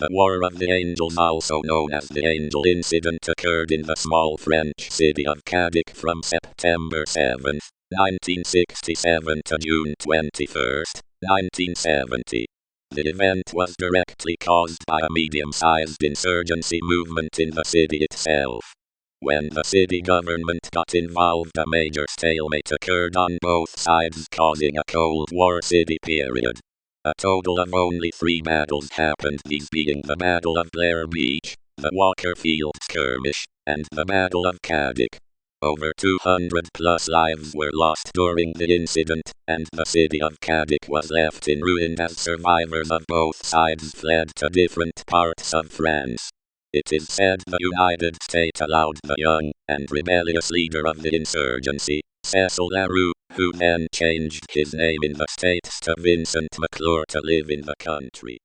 The War of the Angels, also known as the Angel Incident, occurred in the small French city of Cadiz from September 7, 1967 to June 21, 1970. The event was directly caused by a medium-sized insurgency movement in the city itself. When the city government got involved, a major stalemate occurred on both sides, causing a Cold War city period. A total of only 3 battles happened, these being the Battle of Blair Beach, the Walker Field skirmish, and the Battle of Cadiz. Over 200 plus lives were lost during the incident, and the city of Cadiz was left in ruin as survivors of both sides fled to different parts of France. It is said the United States allowed the young and rebellious leader of the insurgency, Cecil LaRue, who then changed his name in the States to Vincent McClure, to live in the country.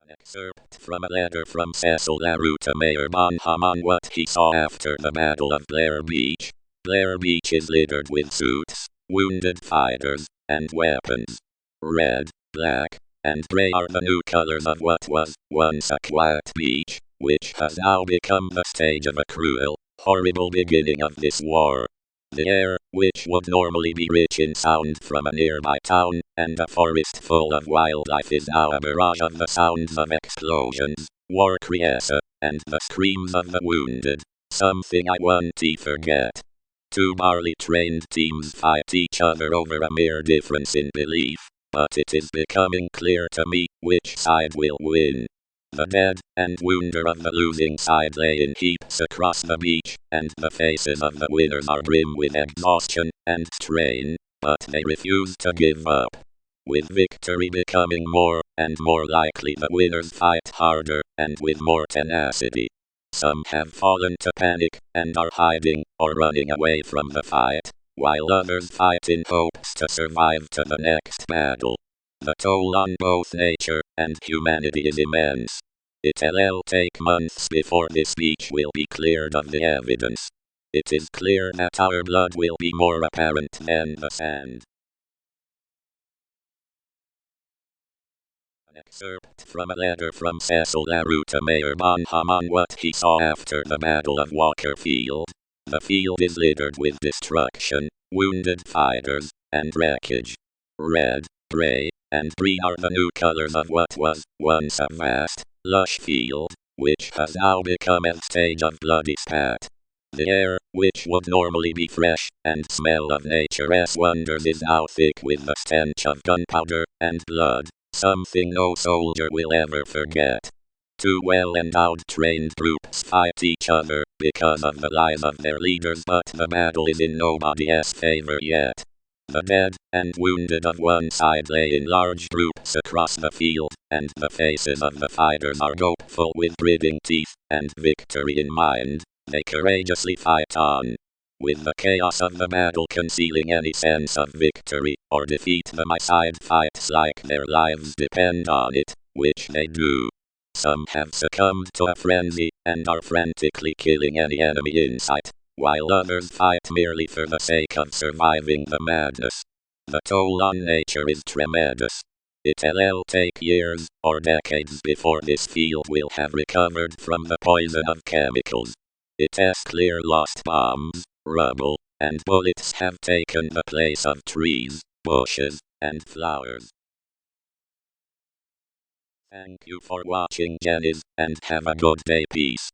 An excerpt from a letter from Cecil LaRue to Mayor Bonham on what he saw after the Battle of Blair Beach. Blair Beach is littered with suits, wounded fighters, and weapons. Red, black, and gray are the new colors of what was once a quiet beach, which has now become the stage of a cruel, horrible beginning of this war. The air, which would normally be rich in sound from a nearby town, and a forest full of wildlife, is now a barrage of the sounds of explosions, war cries, and the screams of the wounded. Something I want to forget. 2 barely trained teams fight each other over a mere difference in belief, but it is becoming clear to me which side will win. The dead and wounded of the losing side lay in heaps across the beach, and the faces of the winners are grim with exhaustion and strain, but they refuse to give up. With victory becoming more and more likely, the winners fight harder and with more tenacity. Some have fallen to panic and are hiding or running away from the fight, while others fight in hopes to survive to the next battle. The toll on both nature and humanity is immense. It'll take months before this beach will be cleared of the evidence. It is clear that our blood will be more apparent than the sand. An excerpt from a letter from Cecil LaRue to Mayor Bonham on what he saw after the Battle of Walker Field. The field is littered with destruction, wounded fighters, and wreckage. Red, gray, and green are the new colors of what was once a vast, lush field, which has now become a stage of bloody spat. The air, which would normally be fresh and smell of nature's wonders, is now thick with the stench of gunpowder and blood, something no soldier will ever forget. 2 well-endowed trained groups fight each other because of the lies of their leaders, but the battle is in nobody's favor yet. The dead and wounded of one side lay in large groups across the field, and the faces of the fighters are hopeful with gritting teeth and victory in mind. They courageously fight on. With the chaos of the battle concealing any sense of victory or defeat, my side fights like their lives depend on it, which they do. Some have succumbed to a frenzy and are frantically killing any enemy in sight, while others fight merely for the sake of surviving the madness. The toll on nature is tremendous. It'll take years or decades before this field will have recovered from the poison of chemicals. It's clear lost bombs, rubble, and bullets have taken the place of trees, bushes, and flowers. Thank you for watching, Genisis, and have a good day. Peace.